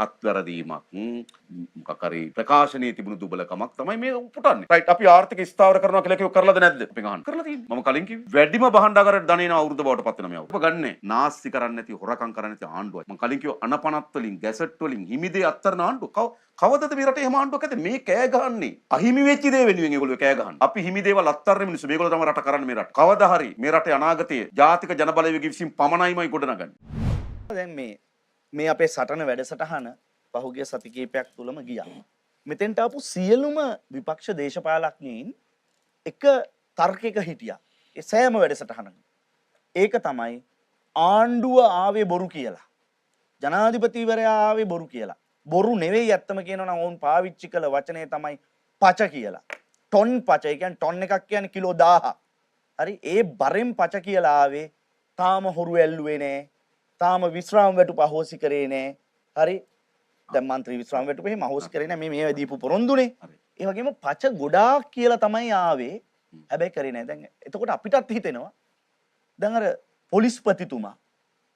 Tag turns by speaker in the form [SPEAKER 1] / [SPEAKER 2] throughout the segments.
[SPEAKER 1] අත්වැරදීමක් මොකක් හරි ප්‍රකාශනයේ තිබුණු දුබලකමක් තමයි මේ උපුටන්නේ. රයිට් අපි ආර්ථික ස්ථාවර කරනවා කියලා කිව්ව කරලාද නැද්ද? අපි ගහන්න. කරලා තියෙනවා. මම කලින් කිව්වේ වැඩිම භාණ්ඩාගාරයට ධනින අවුරුද්ද බවට පත් වෙන මේ අවුරුද්ද. ඔබ ගන්නෑ. නාස්ති කරන්නේ නැති හොරකම් කරන්නේ නැති ආණ්ඩුවයි. මම කලින් කිව්වා අනපනත් වලින් ගැසට් වලින් හිමිදේ අත්තරන ආණ්ඩුව. කවදද මේ රටේ එහෙම ආණ්ඩුවක් ඇද්ද? මේ කෑ ගහන්නේ. අහිමි වෙච්ච දේ වෙනුවෙන් ඒගොල්ලෝ කෑ ගහන්නේ. අපි හිමි දේවල් අත්තරන මිනිස්සු මේගොල්ලෝ තමයි රට කරන්නේ මේ රට. කවදා හරි මේ රටේ අනාගතයේ ජාතික ජනබලවේගය විසින් පමණයිමයි ගොඩනගන්නේ.
[SPEAKER 2] දැන් මේ අපේ සටන වැඩසටහන පහුගිය සති කිහිපයක් තුලම ගියා. මෙතෙන්ට ආපු සියලුම විපක්ෂ දේශපාලඥයින් එක තර්කයක හිටියා. ඒ සෑම වැඩසටහනකම. ඒක තමයි ආණ්ඩුව ආවේ බොරු කියලා. ජනාධිපතිවරයා ආවේ බොරු කියලා. බොරු නෙවෙයි ඇත්තම කියනවා නම් වුන් පාවිච්චි කළ වචනේ තමයි පච කියලා. ටොන් පච. ඒ කියන්නේ ටොන් එකක් කියන්නේ කිලෝ 1000. හරි ඒ බරෙන් පච කියලා ආවේ තාම හොරු ඇල්ලුවේ නෑ. තාම විශ්‍රාම වැටුප අහෝසි කරේ නෑ. හරි දැන් මන්ත්‍රී විශ්‍රාම වැටුප එහෙම අහෝසි කරේ නෑ. මේ දීපු පොරොන්දුනේ. ඒ වගේම පච ගොඩාක් කියලා තමයි ආවේ. හැබැයි කරේ නෑ. දැන් එතකොට අපිටත් හිතෙනවා දැන් අර පොලිස්පතිතුමා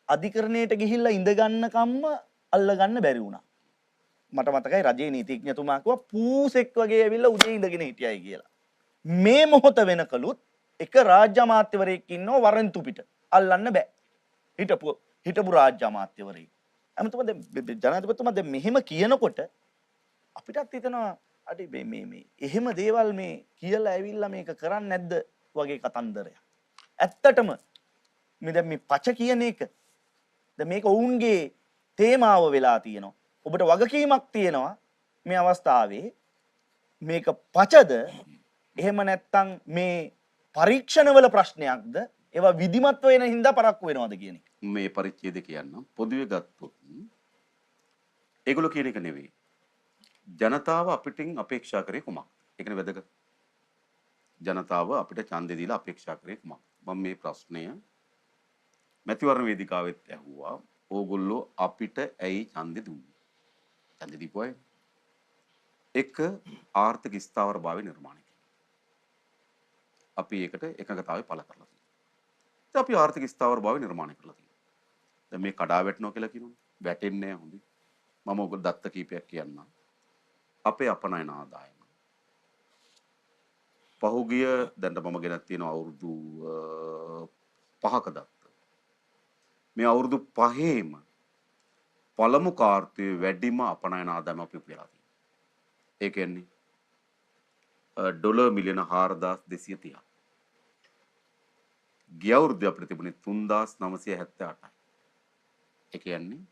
[SPEAKER 2] අධිකරණයට ගිහිල්ලා ඉඳ ගන්න කම්ම අල්ල ගන්න බැරි වුණා. මට මතකයි රජයේ නීතිඥතුමා කිව්වා පූසෙක් වගේ ඇවිල්ලා උදේ ඉඳගෙන හිටියයි කියලා. මේ මොහොත වෙනකලුත් එක රාජ්‍ය අමාත්‍යවරයෙක් ඉන්නව වරන්තු පිට අල්ලන්න බෑ. හිටපු රාජ්‍ය අමාත්‍යවරයෙක්. අමතම ජනාධිපතිතුමා දැන් මෙහෙම කියනකොට අපිටත් හිතෙනවා අඩි මේ එහෙම දේවල් මේ කියලා ඇවිල්ලා මේක කරන්නේ නැද්ද වගේ කතන්දරයක්. ඇත්තටම මේ දැන් මේ පච කියන එක දැන් මේක ඔවුන්ගේ තේමාව වෙලා තියෙනවා. ඔබට වගකීමක් තියෙනවා මේ අවස්ථාවේ මේක පචද එහෙම නැත්නම් මේ පරීක්ෂණවල ප්‍රශ්නයක්ද ඒවා විධිමත් වෙන හින්දා පරක්කු වෙනවද කියන එක.
[SPEAKER 1] මේ පරිච්ඡේදය කියන්නම් පොදුවේ ගත්තොත් ඒගොල්ලෝ කියන එක නෙවෙයි. ජනතාව අපිටින් අපේක්ෂා කරේ කුමක්ද? ඒකනේ වැදගත්. ජනතාව අපිට ඡන්දෙ දීලා අපේක්ෂා කරේ කුමක්ද? මම මේ ප්‍රශ්නය මැතිවරණ වේදිකාවෙත් ඇහුවා. ඕගොල්ලෝ අපිට ඇයි ඡන්දෙ දුන්නේ? ඡන්දෙ දීපුවා එක ආර්ථික ස්ථාවරභාවය නිර්මාණය කළා. අපි ඒකට එකඟතාවය පළ කරලා තියෙනවා. අපි ආර්ථික ස්ථාවරභාවය නිර්මාණය කරලා තියෙනවා. දැන් මේ කඩා වැටෙනවා කියලා කියනවනේ. වැටෙන්නේ නැහැ හොඳයි. මම ඔයගොල්ලෝ දත්ත කීපයක් කියන්නම්. අපේ අපනයන ආදායම පහුගිය දැන් මම ගෙනත් තියෙන අවුරුදු 5ක දත්ත. මේ අවුරුදු 5ේම පළමු කාර්තුවේ වැඩිම අපනයන ආදායම අපි උපයලා තියෙනවා. ඒ කියන්නේ ඩොලර් මිලියන 4230ක්. ගිය අවුරුද්දේ අපිට තිබුණේ 3978යි. ඒ කියන්නේ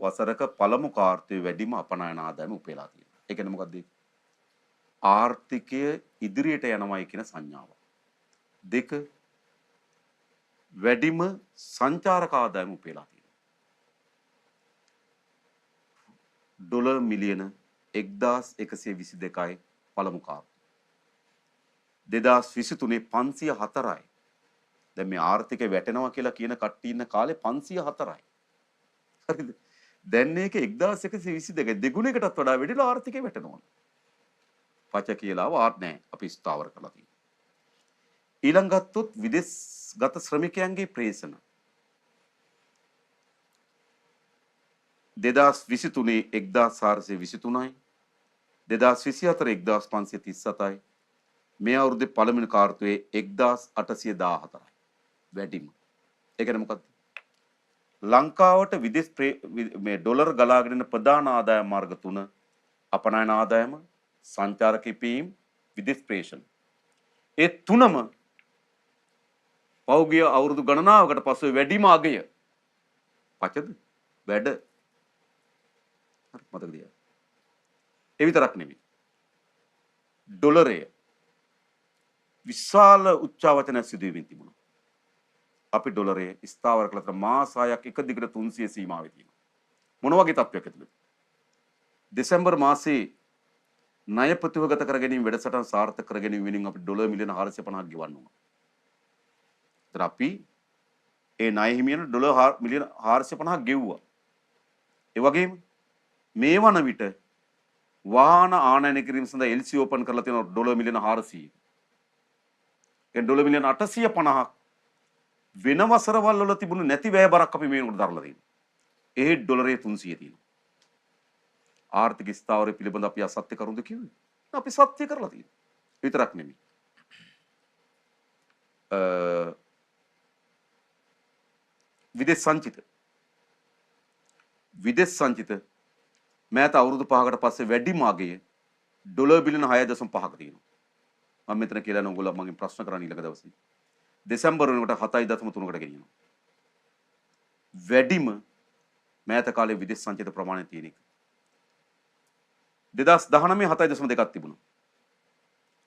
[SPEAKER 1] වසරක පළමු කාර්තුවේ වැඩිම අපනයන ආදායම උපයලා තියෙනවා. ඒ කියන්නේ මොකද්ද? ආර්ථිකය ඉදිරියට යනවායි කියන සංඥාව. දෙක වැඩිම සංචාරක ආදායම උපයලා තියෙනවා. ඩොලර් මිලියන 1122යි පළමු කාර්තුව. 2023 504යි. දැන් මේ ආර්ථිකය වැටෙනවා කියලා කියන කට්ටිය ඉන්න කාලේ 504යි. හරිද? දැන් මේක 1122 දෙගුණයකටත් වඩා වැඩිලා ආර්ථිකය වැටෙනවා. පච කියලා වාත් නැහැ. අපි ස්ථාවර කරලා තියෙනවා. ඊළඟ ගත්තොත් විදේශගත ශ්‍රමිකයන්ගේ ප්‍රේෂණ 2023 1423යි 2024 1537යි මේ අවුරුද්දේ පළවෙනි කාර්තුවේ 1814යි වැඩිම. ඒ කියන්නේ මොකක්ද? ලංකාවට විදේශ මේ ඩොලර් ගලාගෙන යන ප්‍රධාන ආදායම මාර්ග තුන අපනයන ආදායම, සංචාරක ඉපීම්, විදේශ ප්‍රේෂණ. ඒ තුනම පෞගිය අවුරුදු ගණනාවකට පස්සේ වැඩිම අගය පචද වැඩ හරි මතකද? ඒ විතරක් නෙවෙයි. ඩොලරය විශාල උච්චාවචනයක් සිදු වෙමින් තිබුණා. අපි ඩොලරය ස්ථාවර කළ මාස 6ක් එක දිගට 300 සීමාවේ තියෙනවා. මොන වගේ තත්ත්වයක් ඇතුළද? දෙසැම්බර් මාසයේ ණය ප්‍රතිවගත කර ගැනීම වැඩසටහන සාර්ථක කර ගැනීම වෙනුවෙන් අපි ඩොලර් මිලියන 450ක් ගෙවන්න ඕන. ඒතර අපි ඒ ණය හිමියන ඩොලර් මිලියන 450ක් ගෙව්වා. ඒ වගේම මේ වන විට වාහන ආනයනය කිරීම සඳහා LC ඕපන් කරලා තියෙන ඩොලර් මිලියන 400. ඒ ඩොලර් මිලියන 850ක් වෙන වසරවල් වල තිබුණු නැති වැය බරක් අපි මේකට දරලා තියෙනවා. ඒ ඩොලරේ 300 තියෙනවා. ආර්ථික ස්ථාවරය පිළිබඳ අපි අසත්‍ය කරුණද කිව්වේ? අපි සත්‍ය කරලා තියෙනවා. විතරක් නෙමෙයි. විදේශ සංචිත මෑත අවුරුදු 5කට පස්සේ වැඩිම අගය ඩොලර් බිලියන 6.5ක තියෙනවා. මම මෙතන කියලා නෝ ඔයගොල්ලෝ මගෙන් ප්‍රශ්න කරන්න ඊළඟ දවසේ. දෙසැම්බර් වෙනකොට 7.3කට ගෙනියනවා. වැඩිම මෑත කාලේ විදේශ සංචිත ප්‍රමාණය තියෙන එක. 2019 7.2ක් තිබුණා.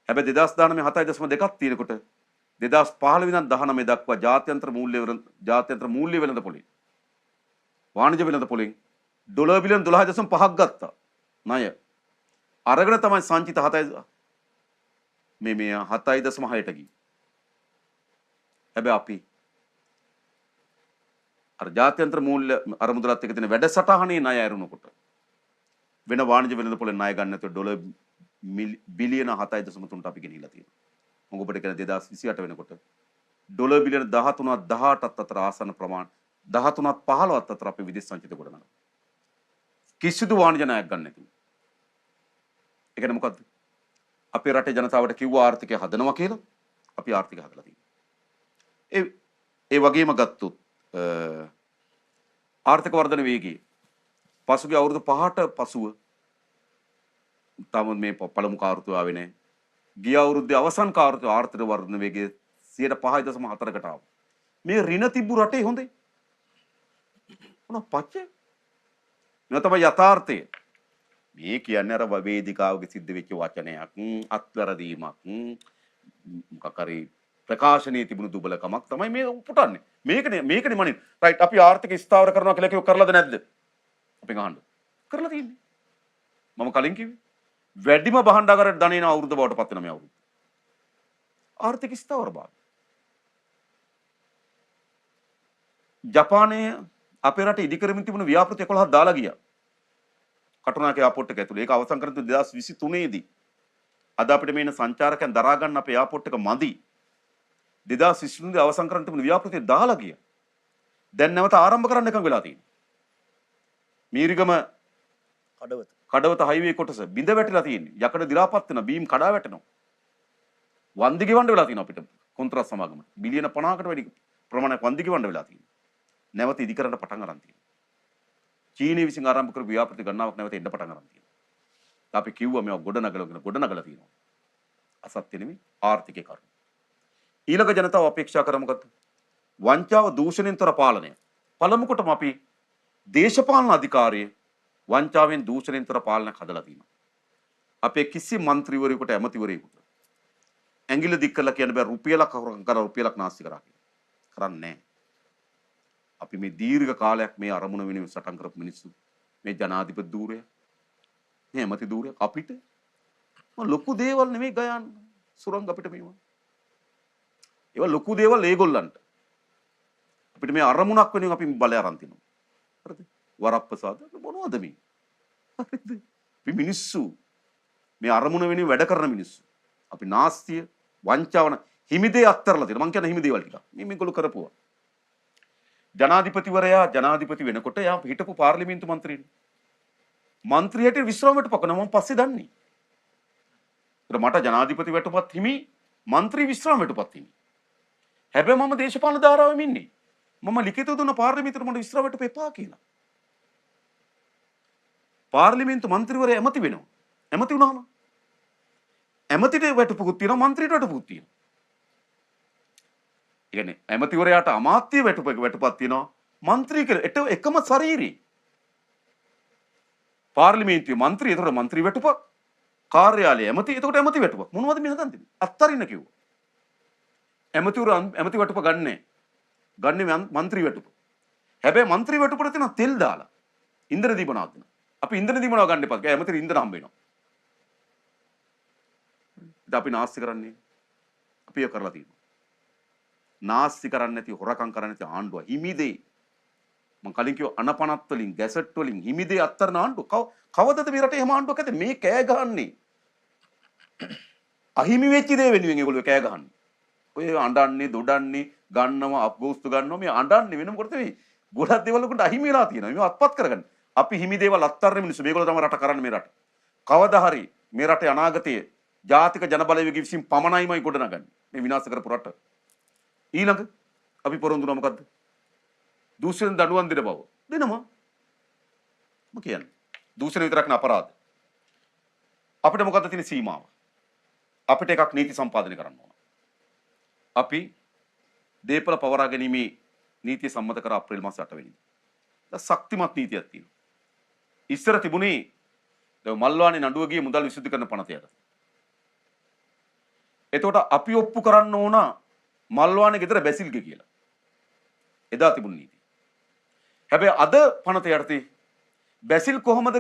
[SPEAKER 1] හැබැයි 2019 7.2ක් තියෙනකොට 2015 ඉඳන් 19 දක්වා ජාත්‍යන්තර මූල්‍ය වෙළඳ පොලේ වාණිජ වෙළඳ පොලෙන් ඩොලර් බිලියන 12.5ක් ගත්තා. ණය. අරගෙන තමයි සංචිත 7.6ට ගියේ. හැබැයි අපි අර ජාත්‍යන්තර මූල්‍ය අරමුදලත් එක්ක තියෙන වැඩසටහනේ ණය ඇරුණකොට වෙන වාණිජ වෙළඳ පොලෙන් ණය ගන්න නැතුව ඩොලර් බිලියන 7.3ට අපි ගෙනිහිලා තියෙනවා. මම ඔබට කියන 2028 වෙනකොට ඩොලර් බිලියන 13ක් 18ක් අතර ආසන්න ප්‍රමාණ 13ක් 15ක් අතර අපි විදේශ සංචිත ගොඩනගනවා. කිසිදු වාණිජ ණයක් ගන්න නැතුව. ඒ කියන්නේ මොකද්ද? අපේ රටේ ජනතාවට කිව්ව ආර්ථිකය හදනවා කියලා අපි ආර්ථිකය හදලා තියෙනවා. ඒ වගේම ගත්තොත් ආර්ථික වර්ධන වේගය පසුගිය අවුරුදු 5ට පසුව තම මේ පළමු කාර්තුව ආවේ නැහැ. ගිය අවුරුද්දේ අවසන් කාර්තුව ආර්ථික වර්ධන වේගය 5.4කට ආවා. මේ ඍණ තිබ්බු රටේ හොඳේ. මොන පච්චේ? මේ තමයි යථාර්ථය. මේ කියන්නේ අර වේදිකාවක සිද්ධ වෙච්ච වචනයක් අත්වැරදීමක් මොකක් හරි ප්‍රකාශනයේ තිබුණු දුබලකමක් තමයි මේ උපුටන්නේ. මේකනේ මනින්. රයිට් අපි ආර්ථික ස්ථාවර කරනවා කියලා කිව්ව කරලාද නැද්ද? අපි ගහන්න. කරලා තියෙන්නේ. මම කලින් කිව්වේ. වැඩිම භාණ්ඩාගාරයට ධනෙන අවුරුද්ද බවට පත් වෙන මේ අවුරුද්ද. ආර්ථික ස්ථාවර භාවය. ජපානයේ අපේ රට ඉදිකරමින් තිබුණු ව්‍යාපෘති 11ක් දාලා ගියා. කටුනායක එයාපෝට් එක ඇතුළේ. ඒක අවසන් කරන 2023 දී. අද අපිට මේන සංචාරකයන් දරා ගන්න අපේ එයාපෝට් එක මදි. 2023 දී අවසන් කරන්න තිබුණු ව්‍යාපෘතිය දාලා ගියා. දැන් නැවත ආරම්භ කරන්න එකඟ වෙලා තියෙනවා. මීරිගම කඩවත හයිවේ කොටස බිඳ වැටිලා තියෙන්නේ. යකඩ දි รา පත් වෙනවා. බීම් කඩා වැටෙනවා. වන්දි ගෙවන්න වෙලා තියෙනවා අපිට කොන්ත්‍රාත් සමාගමට. බිලියන 50කට වැඩි ප්‍රමාණයක් වන්දි ගෙවන්න වෙලා තියෙනවා. නැවත ඉදි කරන්න පටන් අරන් තියෙනවා. චීනය විසින් ආරම්භ කරපු ව්‍යාපෘති ගණනාවක් නැවත එන්න පටන් අරන් තියෙනවා. අපි කිව්වා මේවා ගොඩනගලා තියෙනවා. අසත්‍ය නෙමෙයි ආර්ථිකේ කරුණු. ඊළඟ ජනතාව අපේක්ෂා කර මොකද්ද? වංචාව දූෂණයෙන් තොර පාලනය. පළමු කොටම අපි දේශපාලන අධිකාරිය වංචාවෙන් දූෂණයෙන් තොර පාලනයක් හදලා තියෙනවා. අපේ කිසි മന്ത്രിවරයෙකුට ඇමතිවරයෙකුට ඇඟිල්ල දික් කරලා කියන්න බෑ රුපියලක් හොරකම් කරලා රුපියලක් නාස්ති කරා කියලා. කරන්නේ නැහැ. අපි මේ දීර්ඝ කාලයක් මේ අරමුණ වෙනුවෙන් සටන් කරපු මිනිස්සු මේ ජනාධිපති ධූරය මේ ඇමති ධූරය අපිට ලොකු දේවල් නෙමෙයි ගයන්න සුරංග අපිට මේවා. ඒවා ලොකු දේවල් ඒගොල්ලන්ට. අපිට මේ අරමුණක් වෙනුවෙන් අපි බලය අරන් තිනවා. හරිද? වරප්‍රසාද මොනවද මේ? හරිද? අපි මිනිස්සු මේ අරමුණ වෙනුවෙන් වැඩ කරන මිනිස්සු. අපි නාස්තිය වංචාවන හිමිදේ අත්තරලා තියෙනවා. මං කියන්නේ හිමිදේවල් ටික. මේගොල්ලෝ කරපුවා. ජනාධිපතිවරයා ජනාධිපති වෙනකොට එයා හිටපු පාර්ලිමේන්තු මන්ත්‍රීනේ. මන්ත්‍රියට විශ්‍රාම වැටුපකන මම පස්සේ දන්නේ. ඒත් මට ජනාධිපති වැටුපත් හිමි මන්ත්‍රී විශ්‍රාම වැටුපත් හිමි. හැබැයි මම දේශපාලන ධාරාවෙම ඉන්නේ. මම ලිඛිතව දුන්න පාර්ලිමේන්තුවට මට විශ්‍රාම වැටුප එපා කියලා. පාර්ලිමේන්තු මන්ත්‍රීවරයා ඇමති වෙනවා. ඇමති වුණාම ඇමතිට වැටුපකුත් තියෙනවා මන්ත්‍රීට වැටුපකුත් තියෙනවා. ඒ කියන්නේ ඇමතිවරයාට අමාත්‍ය වැටුපක් තියෙනවා മന്ത്രി කියලා එකම ශරීරේ පාර්ලිමේන්තුවේ മന്ത്രി එතකොට മന്ത്രി වැටුපක් කාර්යාලය ඇමති එතකොට ඇමති වැටුපක් මොනවද මේ හදන්නේ අත්තරින්න කිව්වා ඇමති වැටුප ගන්නෑ മന്ത്രി වැටුප හැබැයි മന്ത്രി වැටුපට තියෙන තෙල් දාලා ඉන්ධන දීපනාවක් දෙනවා අපි ඉන්ධන දීපනාව ගන්න එපා ඇමතිට ඉන්ධන හම්බ වෙනවා ඉතින් අපි නාස්ති කරන්නේ අපි ඒක කරලා තියෙනවා නාස්ති කරන්නේ නැති හොරකම් කරන්නේ නැති ආණ්ඩුව හිමිදේ මම කලින් කිව්ව අනපනත් වලින් ගැසට් වලින් හිමිදේ අත්තරන ආණ්ඩුව කවදද මේ රටේ එහෙම ආණ්ඩුවක් ඇද්ද මේ කෑ ගහන්නේ අහිමි වෙච්ච දේ වෙනුවෙන් ඒගොල්ලෝ කෑ ගහන්නේ ඔය අඬන්නේ දොඩන්නේ ගන්නවා අපගෝස්තු ගන්නවා මේ අඬන්නේ වෙන මොකටද මේ ගොඩක් දේවල් උකට අහිමි වෙලා තියෙනවා. මේව අත්පත් කරගන්න. අපි හිමි දේවල් අත්තරන මිනිස්සු. මේගොල්ලෝ තමයි රට කරන්නේ මේ රට. කවදා හරි මේ රටේ අනාගතයේ ජාතික ජනබලවේගය විසින් පමණයිමයි ගොඩනගන්නේ. මේ විනාශ කරපු රට. ඊළඟ අපි පොරොන්දු වෙනවා මොකද්ද? දූෂණ දඬුවම් දෙන බව. දෙනවා. මොකද කියන්නේ? දූෂණ විතරක් න අපරාධ. අපිට මොකද්ද තියෙන සීමාව? අපිට එකක් නීති සම්පාදනය කරන්න ඕන. අපි දේපල පවරා ගැනීමේ නීතිය සම්මත කර අප්‍රේල් මාස 8 වෙනිදා. දැන් ශක්තිමත් නීතියක් තියෙනවා. ඉස්සර තිබුණේ දැන් මල්වානේ නඩුව ගියේ මුදල් විසුද්ධිකරණ පනතයට. එතකොට අපි ඔප්පු කරන්න ඕන මල්වානේ ගෙදර බැසිල්ගේ කියලා. එදා තිබුණ නීතිය. හැබැයි අද පනත යටතේ බැසිල් කොහොමද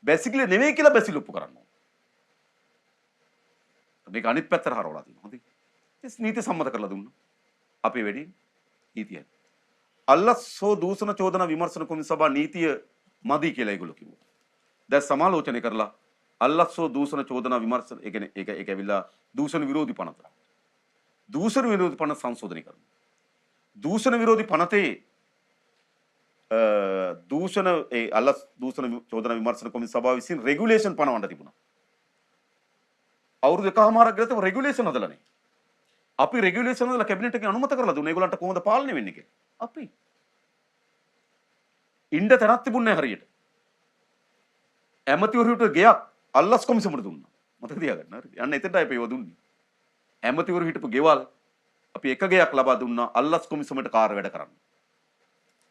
[SPEAKER 1] බැසිල්ගේ නෙවෙයි කියලා බැසිල් ඔප්පු කරන්න ඕන. මේක අනිත් පැත්තට හරවලා තියෙනවා. හොඳයි. ඒ නීතිය සම්මත කරලා දුන්නා. අපේ වැඩි නීතියයි. අල්ලස්සෝ දූෂණ චෝදනා විමර්ශන කොමිසම සභා නීතිය මදි කියලා ඒගොල්ලෝ කිව්වා. දැන් සමාලෝචනය කරලා අල්ලස්සෝ දූෂණ චෝදනා විමර්ශන ඒ කියන්නේ ඒක ඇවිල්ලා දූෂණ විරෝධී පනත. දූෂණ විරෝධී පනත සංශෝධනය කරනවා. දූෂණ විරෝධී පනතේ දූෂණ ඒ අල්ලස් දූෂණ චෝදනා විමර්ශන කොමිසම සභාව විසින් රෙගුලේෂන් පනවන්න තිබුණා. අවුරුදු එකමාරක් ගියත් රෙගුලේෂන් හදලානේ. අපි රෙගුලේෂන් වල කැබිනට් එකෙන් අනුමත කරලා දුන්නා. ඒගොල්ලන්ට කොහොමද පාලනය වෙන්නේ කියලා. අපි ඉන්න තැනක් තිබුණේ නැහැ හරියට. ඇමතිවරුන්ට ගෙයක් අල්ලස් කොමිසමට දුන්නා. මතක තියාගන්න හරිද? යන්න එතනට අපි ඒව දුන්නේ. ඇමතිවරු හිටපු ගෙවල් අපි එක ගෙයක් ලබා දුන්නා අල්ලස් කොමිසමට කාර්ය වැඩ කරන්න.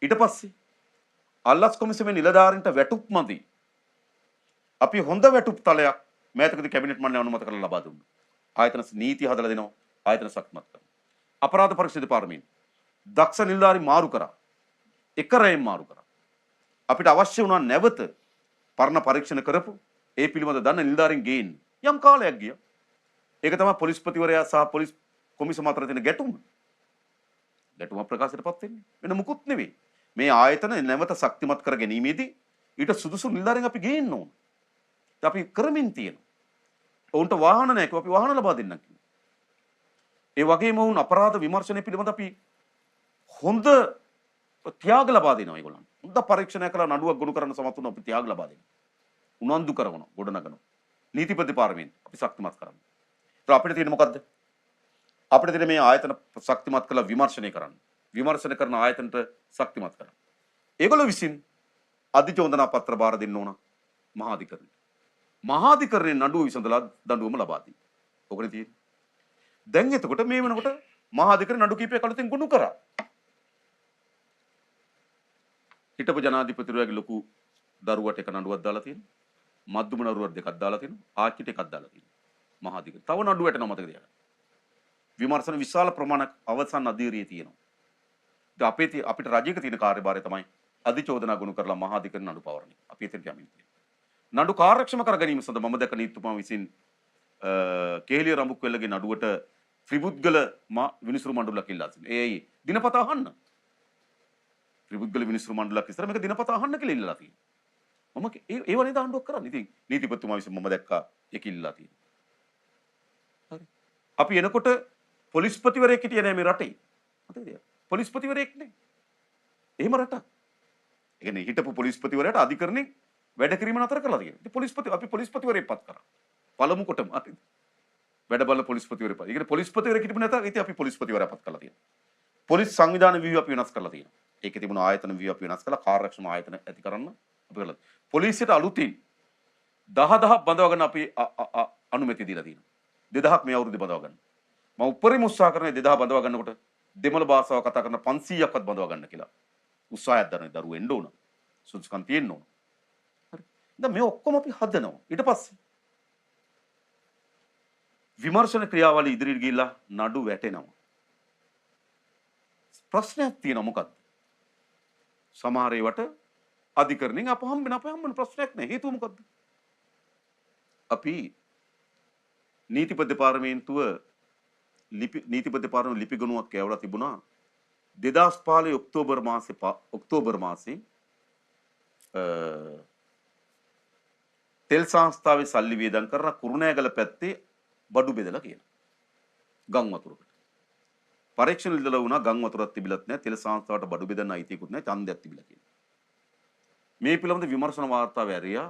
[SPEAKER 1] ඊට පස්සේ අල්ලස් කොමිසමේ නිලධාරීන්ට වැටුප් මදි. අපි හොඳ වැටුප් තලයක් මෑතකදී කැබිනට් මණ්ඩලය අනුමත කරලා ලබා දුන්නා. ආයතන නීති හදලා දෙනවා. ආයතන ශක්තිමත් කරනවා. අපරාධ පරීක්ෂා දෙපාර්තමේන්තුව දක්ෂ නිලධාරී මාරු කරා. එක රැයෙන් මාරු කරා. අපිට අවශ්‍ය වුණා නැවත පරණ පරීක්ෂණ කරපු ඒ පිළිබඳ දන්න නිලධාරීන් ගේන්න. යම් කාලයක් ගියා. ඒක තමයි පොලිස්පතිවරයා සහ පොලිස් කොමිසම අතර තියෙන ගැටුම. ගැටුම ප්‍රකාශයටපත් වෙන්නේ. වෙන මුකුත් නෙවෙයි. මේ ආයතන නැවත ශක්තිමත් කර ගැනීමේදී ඊට සුදුසු නිලධාරීන් අපි ගේන්න ඕන. අපි කරමින් තියෙනවා. ඔවුන්ට වාහන නැහැ කිව්වා අපි වාහන ලබා දෙන්නම් කිව්වා. ඒ වගේම වුණ අපරාධ විමර්ශනය පිළිබඳ අපි හොඳ ත්‍යාග ලබා දෙනවා ඒගොල්ලන්ට. හොඳ පරීක්ෂණය කරලා නඩුවක් ගොනු කරන්න සමත් වුණා අපි ත්‍යාග ලබා දෙනවා. උනන්දු කරනවා ගොඩනගනවා. නීතිපති දෙපාර්තමේන්තුව අපි ශක්තිමත් කරනවා. ඒත් අපිට තියෙන්නේ මොකද්ද? අපිට තියෙන්නේ මේ ආයතන ශක්තිමත් කරලා විමර්ශනය කරන්න. විමර්ශන කරන ආයතනට ශක්තිමත් කරන්න. ඒගොල්ලෝ විසින් අධිචෝදනා පත්‍ර බාර දෙන්න ඕන මහාධිකරණයට. මහාධිකරණයේ නඩුව විසඳලා දඬුවම ලබා දී. ඔකනේ තියෙන්නේ. දැන් එතකොට මේ වෙනකොට මහාධිකරණ නඩු කීපයක් අලුතෙන් ගොනු කරා. හිටපු ජනාධිපතිවරයාගේ ලොකු දරුවට එක නඩුවක් දාලා තියෙනවා. මද්දුම නඩුවක් දෙකක් දාලා තියෙනවා. ආච්චිට එකක් දාලා තියෙනවා. මහාධිකරණ. තව නඩු වැටෙනවා මතක තියාගන්න. විමර්ශන විශාල ප්‍රමාණයක් අවසන් අධීරියේ තියෙනවා. ඉතින් අපිට රජයක තියෙන කාර්යභාරය තමයි අධිචෝදනා ගොනු කරලා මහාධිකරණ නඩු පවරන එක. අපි එතනට යමින් තියෙනවා. නඩු කාර්යක්ෂම කර ගැනීම සඳහා මම දැක නීතිතුමා විසින් කේලිය රඹුක්වැල්ලගේ නඩුවට ත්‍රිපුද්ගල විනිසුරු මණ්ඩලයක් ඉල්ලා තිබෙනවා. ඒයි දිනපතා අහන්න. ත්‍රිපුද්ගල විනිසුරු මණ්ඩලයක් ඉස්සර මේක දිනපතා අහන්න කියලා ඉල්ලලා තියෙනවා. මම ඒව නේද ආණ්ඩුවක් කරන්නේ. ඉතින් නීතිපතිතුමා විසින් මම දැක්කා ඒක ඉල්ලලා තියෙනවා. හරි. අපි එනකොට පොලිස්පතිවරයෙක් හිටියේ නෑ මේ රටේ. මතකද? පොලිස්පතිවරයෙක් නේ. එහෙම රටක්. ඒ කියන්නේ හිටපු පොලිස්පතිවරයාට අධිකරණේ වැඩ කිරීම නතර කරලා තියෙනවා. ඉතින් අපි පොලිස්පතිවරයෙක් පත් කරා. පළමු කොටම හරි. වැඩ බලන පොලිස්පතිවරයෙක් පත්. ඒ කියන්නේ පොලිස්පතිවරයෙක් හිටපු නැත ඉතින් අපි පොලිස්පතිවරයා පත් කරලා තියෙනවා. පොලිස් සංවිධාන ව්‍යුහ අපි වෙනස් කරලා තියෙනවා. ඒකේ තිබුණ ආයතන ව්‍යුහ අපි වෙනස් කළා. කාර්යක්ෂම ආයතන ඇති කරන්න අපි කළා. පොලිසියට අලුතින් 10000ක් බඳවගෙන අපි අනුමැතිය දීලා තියෙනවා. 2000ක් මේ අවුරුද්දේ බඳව ගන්න. මම උපරිම උත්සාහ කරන්නේ 2000 බඳව ගන්නකොට දෙමළ භාෂාව කතා කරන 500ක්වත් බඳව ගන්න කියලා. උත්සාහයක් දරන දරුවෝ එන්න ඕන. සුදුසුකම් තියෙන්න ඕන. හරි. දැන් මේ ඔක්කොම අපි හදනවා. ඊට පස්සේ විමර්ශන ක්‍රියාවලිය ඉදිරියට ගිහිල්ලා නඩු වැටෙනවා. ප්‍රශ්නයක් තියෙනවා මොකද්ද? සමහර ඒවට අධිකරණයෙන් අප හම්බෙන ප්‍රශ්නයක් නෑ. හේතුව මොකද්ද? අපි නීතිපති දෙපාර්තමේන්තුව ලිපි ගණුවක් කියවලා තිබුණා 2005 ඔක්තෝබර් මාසේ තෙල් සංස්ථාවේ සල්ලි වියදම් කරන කුරුණෑගල පැත්තේ බඩු බෙදලා කියන ගම් වතුරකට පරීක්ෂණ ඉදලා වුණා ගම් වතුරක් තිබිලත් නැහැ. තෙල සංස්ථාවට බඩු බෙදන්න අයිතියකුත් නැහැ. ඡන්දයක් තිබිලා කියලා. මේ පිළිබඳ විමර්ශන වාර්තාව ඇරියා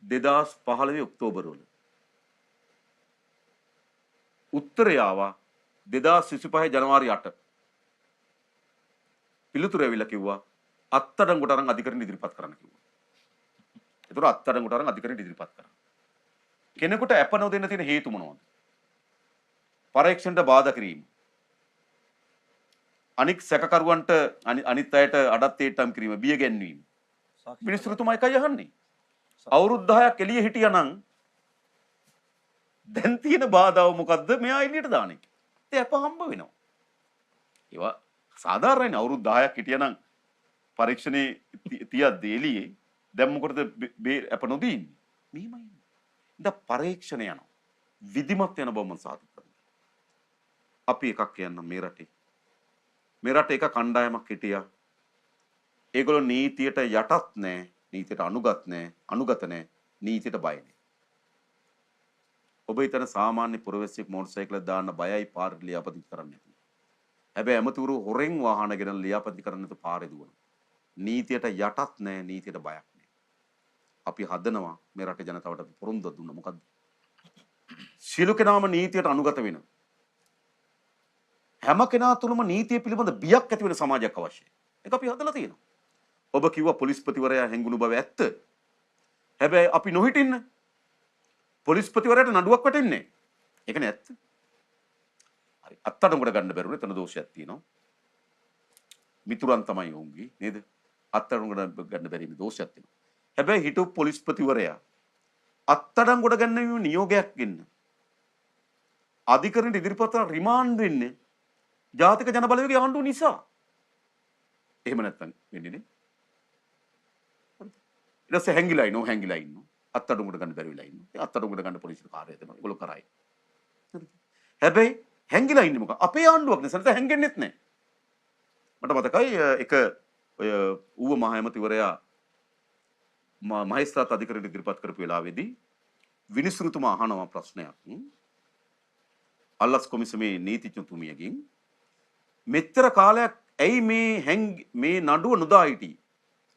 [SPEAKER 1] 2015 ඔක්තෝබර් වල. උත්තරය ආවා 2025 ජනවාරි 8. පිළිතුර ඇවිල්ලා කිව්වා අත්අඩංගුවට අරන් අධිකරණ ඉදිරිපත් කරන්න කිව්වා. ඒතර අත්අඩංගුවට අරන් අධිකරණ ඉදිරිපත් කරා. කෙනෙකුට අප නොදෙන්න තියෙන හේතු මොනවද? පරීක්ෂණයට බාධා කිරීම. අනික් සැකකරුවන්ට අනිත් අයට අඩත්තේටම් කිරීම, බිය ගැන්වීම. මිනිස්සුතුමා එකයි අහන්නේ. අවුරුදු 10ක් එළිය හිටියා නම් දැන් තියෙන බාධාව මොකද්ද? මෙයා එළියට දාන එක. ඒ අප හම්බ වෙනවා. ඒවා සාධාරණයි. අවුරුදු 10ක් හිටියා නම් පරීක්ෂණේ තියද්දී එළියේ දැන් මොකටද අප නොදී ඉන්නේ? මෙහෙමයි. දැන් පරීක්ෂණ යනවා. විධිමත් යන බව මම සාධක කරනවා. අපි එකක් කියන්න මේ රටේ. මේ රටේ එක කණ්ඩායමක් හිටියා. ඒගොල්ලෝ නීතියට යටත් නැහැ, නීතියට අනුගත නැහැ, අනුගත නැහැ, නීතියට බය නැහැ. ඔබ හිතන සාමාන්‍ය පුරවැසියෙක් මෝටර් සයිකලයක් දාන්න බයයි පාරට ලියාපදිංචි කරන්න නැති. හැබැයි ඇමතිවරු හොරෙන් වාහන ගෙනල්ලා ලියාපදිංචි කරන්න නැතු පාරේ දුවන. නීතියට යටත් නැහැ, නීතියට බයක් නැහැ. අපි හදනවා මේ රටේ ජනතාවට පොරොන්දු දුන්න මොකද්ද? සියලු කෙනාම නීතියට අනුගත වෙන. හැම කෙනා තුළම නීතිය පිළිබඳ බියක් ඇති වෙන සමාජයක් අවශ්‍යයි. ඒක අපි හදලා තියෙනවා. ඔබ කිව්වා පොලිස්පතිවරයා හැංගුණු බව ඇත්ත. හැබැයි අපි නොහිටින්න පොලිස්පතිවරයාට නඩුවක් වැටෙන්නේ. ඒක නේ ඇත්ත. හරි. අත්අඩංගුවට ගන්න බැරුනේ එතන දෝෂයක් තියෙනවා. මිතුරන් තමයි උන්ගේ නේද? අත්අඩංගුවට ගන්න බැරි දෝෂයක් තියෙනවා. හැබැයි හිටු පොලිස්පතිවරයා අත්අඩංගුවට ගන්න නියෝගයක් ගෙන්න. අධිකරණයට ඉදිරිපත් රිමාන්ඩ් වෙන්නේ ජාතික ජනබලවේගයේ ආණ්ඩුව නිසා. එහෙම නැත්නම් වෙන්නේ නේ. ඊට පස්සේ හැංගිලා ඉන්නවා. අත්අඩංගුවට ගන්න බැරි වෙලා ඉන්නවා. ඒ අත්අඩංගුවට ගන්න පොලිසිය කාර්යය දෙනවා. ඒගොල්ලෝ කරයි. හැබැයි හැංගිලා ඉන්නේ මොකක්? අපේ ආණ්ඩුවක් නිසා නැත්නම් හැංගෙන්නෙත් නැහැ. මට මතකයි එක ඔය ඌව මහ ඇමතිවරයා මහේස්ත්‍රාත් අධිකරණයට ඉදිරිපත් කරපු වෙලාවේදී විනිසුරුතුමා අහනවා ප්‍රශ්නයක්. අල්ලස් කොමිසමේ නීතිඥතුමියගෙන් මෙච්චර කාලයක් ඇයි මේ නඩුව නොදා හිටියේ?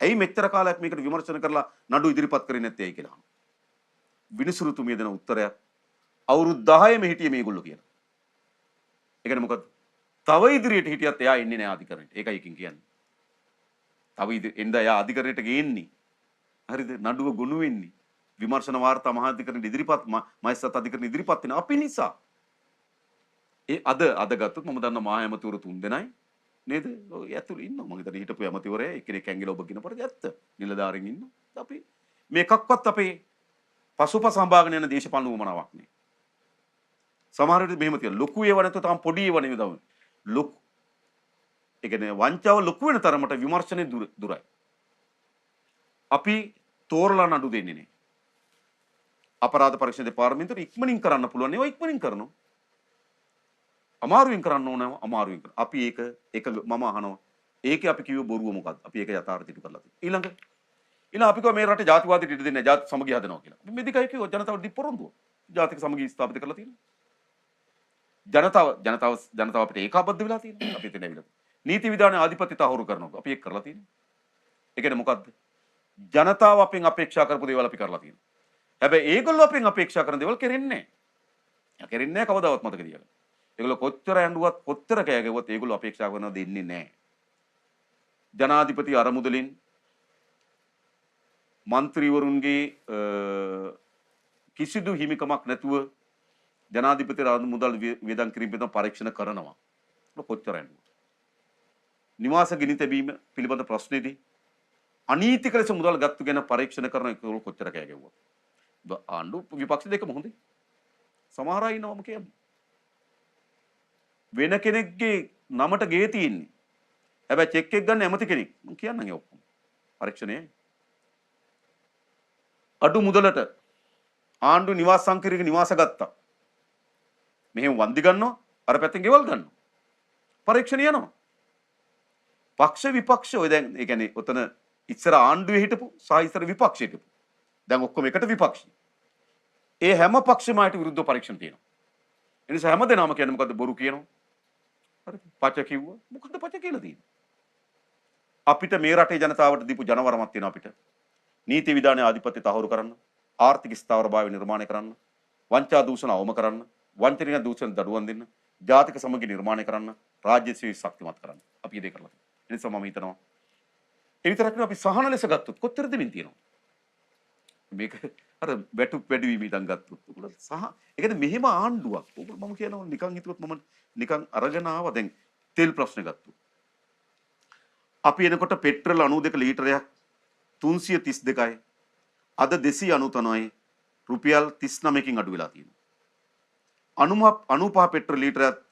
[SPEAKER 1] ඇයි මෙච්චර කාලයක් මේකට විමර්ශන කරලා නඩු ඉදිරිපත් කරේ නැත්තේ ඇයි කියලා අහනවා. විනිසුරුතුමිය දෙන උත්තරය අවුරුදු 10ෙම හිටියේ මේගොල්ලෝ කියලා. ඒ කියන්නේ මොකද්ද? තව ඉදිරියට හිටියත් එයා එන්නේ නැහැ අධිකරණයට. ඒකයි එකකින් කියන්නේ. තව එන්න එයා අධිකරණයට ගේන්නේ. හරිද? නඩුව ගොනු වෙන්නේ. විමර්ශන වාර්තා මහා අධිකරණයට ඉදිරිපත් මහේස්ත්‍රාත් අධිකරණයට ඉදිරිපත් වෙන අපි නිසා. ඒ අද ගත්තොත් මම දන්න මහා ඇමතිවරු 3 දෙනයි නේද? ඔය ඇතුළේ ඉන්නවා. මම හිතන්නේ හිටපු ඇමතිවරයා එක්කෙනෙක් ඇංගිලා ඔබ කියන පරිදි ඇත්ත. නිලධාරීන් ඉන්නවා. අපි මේකක්වත් අපේ පසුපස සම්භාගන යන දේශපාලන උවමනාවක් නේ. සමහර විට මෙහෙම තියෙනවා. ලොකු ඒවා නැත්නම් තාම පොඩි ඒවා නෙවෙයි තමයි. ලොකු ඒ කියන්නේ වංචාව ලොකු වෙන තරමට විමර්ශනේ දුරයි. අපි තෝරලා නඩු දෙන්නේ නේ. අපරාධ පරීක්ෂණ දෙපාර්තමේන්තුවේ ඉක්මනින් කරන්න පුළුවන් ඒවා ඉක්මනින් කරනවා. අමාරුවෙන් කරන්න ඕන අමාරුවෙන් කරනවා. අපි ඒක මම අහනවා. ඒකේ අපි කිව්ව බොරුව මොකද්ද? අපි ඒක යථාර්ථයට කරලා තියෙනවා. ඊළඟ අපි කිව්වා මේ රටේ ජාතිවාදීට ඉඩ දෙන්නේ නැහැ. ජාති සමගිය හදනවා කියලා. අපි මේ දෙකයි කිව්වා ජනතාවට දිපොරොන්දුව. ජාතික සමගිය ස්ථාපිත කරලා තියෙනවා. ජනතාව අපිට ඒකාබද්ධ වෙලා තියෙනවා. අපි එතන ඇවිල්ලා. නීති විධානයේ ආධිපත්‍ය තහවුරු කරනවා. අපි ඒක කරලා තියෙනවා. ඒ කියන්නේ මොකද්ද? ජනතාව අපෙන් අපේක්ෂා කරපු දේවල් අපි කරලා තියෙනවා. හැබැයි ඒගොල්ලෝ අපෙන් අපේක්ෂා කරන දේවල් කෙරෙන්නේ නැහැ. කෙරෙන්නේ නැහැ කවදාවත් මතක තියාගන්න. ඒගොල්ලෝ කොච්චර ඇඬුවත් කොච්චර කෑ ගැවුවත් ඒගොල්ලෝ අපේක්ෂා කරනවා දෙන්නේ නැහැ. ජනාධිපති අරමුදලින් മന്ത്രിවරුන්ගේ කිසිදු හිමිකමක් නැතුව ජනාධිපති අරමුදල් වියදම් කිරීම පිළිබඳ පරීක්ෂණ කරනවා. කොච්චර ඇඬුවා. නිවාස ගිනි තැබීම පිළිබඳ ප්‍රශ්නේදී අනීතික ලෙස මුදල් ගත්තු ගැන පරීක්ෂණ කරන ඒගොල්ලෝ කොච්චර කෑ ගැව්වා. ආණ්ඩුව විපක්ෂ දෙකම හොඳයි. සමහර අය ඉන්නවම කියන්නේ. වෙන කෙනෙක්ගේ නමට ගේ තියෙන්නේ. හැබැයි චෙක් එක ගන්න ඇමති කෙනෙක්. මම කියන්නම් ඒ ඔක්කොම. පරීක්ෂණයයි. අඩු මුදලට ආණ්ඩු නිවාස සංකීර්ණක නිවාස ගත්තා. මෙහෙම වන්දි ගන්නවා. අර පැත්තෙන් ගෙවල් ගන්නවා. පරීක්ෂණ යනවා. පක්ෂ විපක්ෂ ඔය දැන් ඒ කියන්නේ ඔතන ඉස්සර ආණ්ඩුවේ හිටපු සහ ඉස්සර විපක්ෂයේ හිටපු. දැන් ඔක්කොම එකට විපක්ෂයි. ඒ හැම පක්ෂෙමයිට විරුද්ධව පරීක්ෂණ තියෙනවා. ඒ නිසා හැමදේනම කියන්නේ මොකද්ද බොරු කියනවා. හරි පච කිව්වා. මොකද්ද පච කියලා තියෙන්නේ? අපිට මේ රටේ ජනතාවට දීපු ජනවරමක් තියෙනවා අපිට. නීති විධානයේ ආධිපත්‍ය තහවුරු කරන්න, ආර්ථික ස්ථාවරභාවය නිර්මාණය කරන්න, වංචා දූෂණ අවම කරන්න, වංචනික දූෂණ දඩුවම් දෙන්න, ජාතික සමගි නිර්මාණය කරන්න, රාජ්‍ය සේවය ශක්තිමත් කරන්න. අපි ඒ දේ කරලා තියෙනවා. ඒ නිසා මම හිතනවා ඒ විතරක් නෙවෙයි අපි සහන ලෙස ගත්තොත් කොච්චර දෙමින් තියෙනවා. මේක අර වැටු වැඩිවීම ඉඳන් ගත්තොත් උගල සහ ඒ කියන්නේ මෙහෙම ආණ්ඩුවක්. උගල මම කියනවා නිකන් හිතුවත් මම නිකන් අරගෙන ආවා. දැන් තෙල් ප්‍රශ්නේ ගත්තොත්. අපි එනකොට පෙට්‍රල් 92 ලීටරයක් 332යි. අද 293යි. රුපියල් 39කින් අඩු වෙලා තියෙනවා. 95 පෙට්‍රල් ලීටරයක්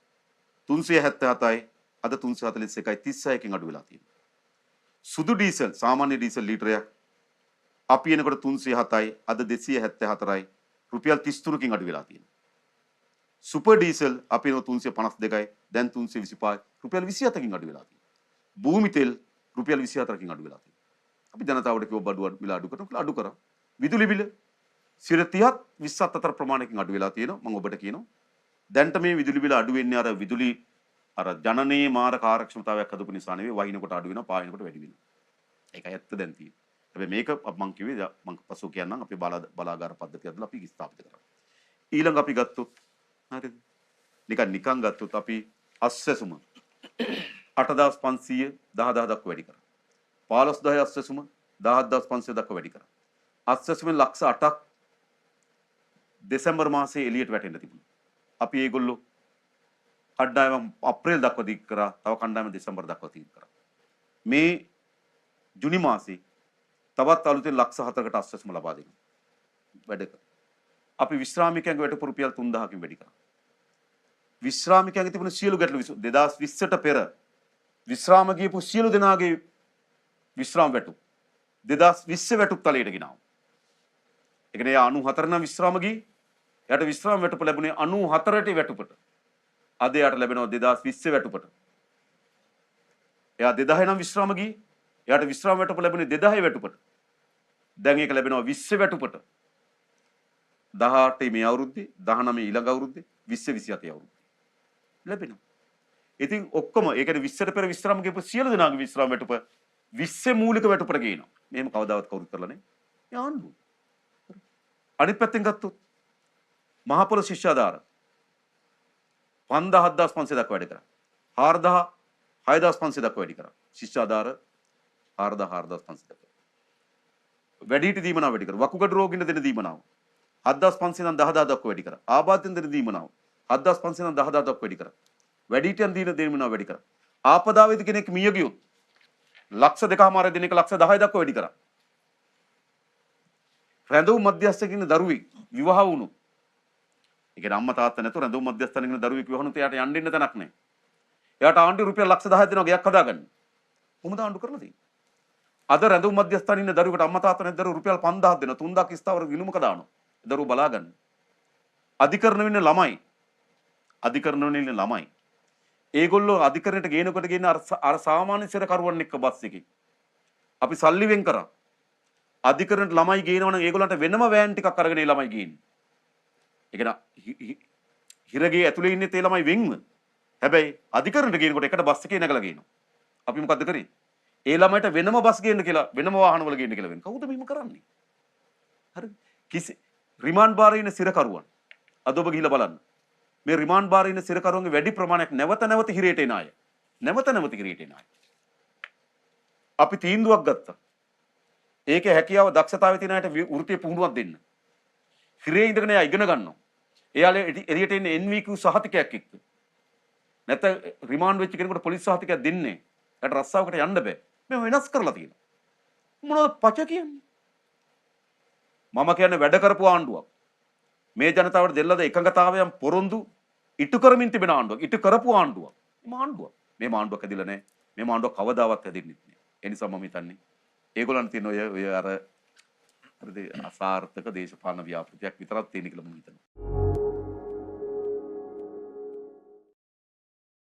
[SPEAKER 1] 377යි. අද 341යි 36කින් අඩු වෙලා තියෙනවා. සුදු ඩීසල් සාමාන්‍ය ඩීසල් ලීටරයක් අපි එනකොට 307යි. අද 274යි. රුපියල් 33කින් අඩු වෙලා තියෙනවා. සුපර් ඩීසල් අපි එනකොට 352යි. දැන් 325යි. රුපියල් 27කින් අඩු වෙලා තියෙනවා. භූමි තෙල් රුපියල් 24කින් අඩු වෙලා තියෙනවා. අපි ජනතාවට කිව්ව බඩුව මිල අඩු කරනවා කියලා අඩු කරා. විදුලි බිල 30ත් 20ත් අතර ප්‍රමාණයකින් අඩු වෙලා තියෙනවා. මම ඔබට කියනවා. දැන්ට මේ විදුලි බිල අඩු වෙන්නේ අර විදුලි අර ජනනයේ මාර කාර්යක්ෂමතාවයක් හදපු නිසා නෙවෙයි වහිනකොට අඩු වෙනවා පායනකොට වැඩි වෙනවා. ඒකයි ඇත්ත දැන් තියෙන්නේ. හැබැයි මේක මම කිව්වේ මම පසු කියන්නම් අපි බලාගාර පද්ධතිය අදලා අපි ස්ථාපිත කරා. ඊළඟ අපි ගත්තොත් හරිද? නිකන් ගත්තොත් අපි අස්සසුම 8500 10000 දක්වා වැඩි කරා. 15000 අස්සසුම 10500 දක්වා වැඩි කරා. අස්සසුමෙන් ලක්ෂ 8ක් දෙසැම්බර් මාසයේ එළියට වැටෙන්න තිබුණා. අපි ඒගොල්ලෝ කණ්ඩායම අප්‍රේල් දක්වා දීර්ඝ කරා. තව කණ්ඩායම දෙසැම්බර් දක්වා දීර්ඝ කරා. මේ ජුනි මාසේ තවත් අලුතෙන් ලක්ෂ 4කට අස්සසුම ලබා දෙනවා. වැඩ කරා. අපි විශ්‍රාමිකයන්ගේ වැටුප රුපියල් 3000කින් වැඩි කරා. විශ්‍රාමිකයන්ගේ තිබුණ සියලු ගැටලු 2020ට පෙර විශ්‍රාම ගියපු සියලු දෙනාගේ විශ්‍රාම වැටුප 2020 වැටුප් තලයට ගෙනාවා. ඒ කියන්නේ 94 නම් විශ්‍රාම ගියේ. එයාට විශ්‍රාම වැටුප ලැබුණේ 94ට වැටුපට. අද එයාට ලැබෙනවා 2020 වැටුපට. එයා 2000 නම් විශ්‍රාම ගියේ. එයාට විශ්‍රාම වැටුප ලැබුණේ 2000 වැටුපට. දැන් ඒක ලැබෙනවා 20 වැටුපට. 18 මේ අවුරුද්දේ 19 ඊළඟ අවුරුද්දේ 20 27 අවුරුද්දේ ලැබෙනවා. ඉතින් ඔක්කොම ඒ කියන්නේ 20ට පෙර විශ්‍රාම ගියපු සියලු දෙනාගේ විශ්‍රාම වැටුප 20 මූලික වැටුපට ගේනවා. මෙහෙම කවදාවත් කවුරුත් කරලා නැහැ. මේ ආණ්ඩුව. අනිත් පැත්තෙන් ගත්තොත් මහ පොළොව ශිෂ්‍යාධාර 5000 7500 දක්වා වැඩි කරා. 4000 6500 දක්වා වැඩි කරා. ශිෂ්‍යාධාර 4000 4500 දක්වා. වැඩිහිටි දීමනාව වැඩි කරා. වකුගඩු රෝගීන්ට දෙන දීමනාව 7500 නම් 10000 දක්වා වැඩි කරා. ආබාධිතෙන් දෙන දීමනාව 7500 නම් 10000 දක්වා වැඩි කරා. වැඩිහිටියන් දීන දීමනාව වැඩි කරා. ආපදාවේදී කෙනෙක් මිය ගියොත් ලක්ෂ 2කමාර දෙන එක ලක්ෂ 10 දක්වා වැඩි කරා. රැඳවුම් මධ්‍යස්ථකකින් ඉන්න දරුවෙක් විවාහ වුණොත් ඒ කියන්නේ අම්මා තාත්තා නැතුව රැඳවුම් මධ්‍යස්ථානකින් ඉන්න දරුවෙක් විවාහ වුණොත් එයාට යන්න දෙන්න තැනක් නැහැ. එයාට ආණ්ඩුව රුපියල් ලක්ෂ 10ක් දෙනවා ගයක් හදාගන්න. කොහොමද ආණ්ඩුව කරලා තියෙන්නේ? අද රැඳවුම් මධ්‍යස්ථානයේ ඉන්න දරුවෙකුට අම්මා තාත්තා නැති දරුවෝ රුපියල් 5000ක් දෙනවා. 3000ක් ස්ථාවර ගිණුමක දානවා. දරුවෝ බලාගන්න. අධිකරණ වෙන්න ළමයි. ඒගොල්ලෝ අධිකරණයට ගේනකොට ගේන අර සාමාන්‍ය සිරකරුවන් එක්ක බස් එකේ. අපි සල්ලි වෙන් කරා. අධිකරණයට ළමයි ගේනවනම් ඒගොල්ලන්ට වෙනම වෑන් ටිකක් අරගෙන ඒ ළමයි ගේන්නේ. ඒ කියන්නේ හිරගේ ඇතුලේ ඉන්නේ තේ ළමයි වෙන්ව. හැබැයි අධිකරණයට ගේනකොට එකට බස් එකේ නැගලා ගේනවා. අපි මොකද්ද කරේ? ඒ ළමයට වෙනම බස් ගේන්න කියලා වෙනම වාහන වල ගේන්න කියලා වෙන. කවුද මෙහෙම කරන්නේ? හරිද? රිමාන්ඩ් බාරේ ඉන්න සිරකරුවන් අද ඔබ ගිහිල්ලා බලන්න. මේ රිමාන්ඩ් බාරේ ඉන්න සිරකරුවන්ගේ වැඩි ප්‍රමාණයක් නැවත හිරේට එන අය. හිරේට එන අය. අපි තීන්දුවක් ගත්තා. ඒකේ හැකියාව දක්ෂතාවය තියෙන අයට වෘත්තීය පුහුණුවක් දෙන්න. හිරේ ඉඳගෙන එයා ඉගෙන ගන්නවා. එයාලා එළියට එන්නේ NVQ සහතිකයක් එක්ක. නැත්නම් රිමාන්ඩ් වෙච්ච කෙනෙකුට පොලිස් සහතිකයක් දෙන්නේ. එයාට රස්සාවකට යන්න බෑ. මේ වෙනස් කරලා තියෙනවා. මොනවද පච කියන්නේ? මම කියන්නේ වැඩ කරපු ආණ්ඩුවක්. මේ ජනතාවට දෙල්ලද එකඟතාවයන් පොරොන්දු ඉටු කරමින් තිබෙන ආණ්ඩුවක්. ඉටු කරපු ආණ්ඩුවක්. මේ ආණ්ඩුවක්. මේ ආණ්ඩුවක් ඇදිලා නැහැ. මේ ආණ්ඩුවක් කවදාවත් ඇදෙන්නේ නැහැ. ඒ නිසා මම හිතන්නේ ඒගොල්ලන් තියෙන ඔය අර අසාර්ථක දේශපාලන ව්‍යාපෘතියක් විතරක් තියෙන කියලා මම හිතනවා.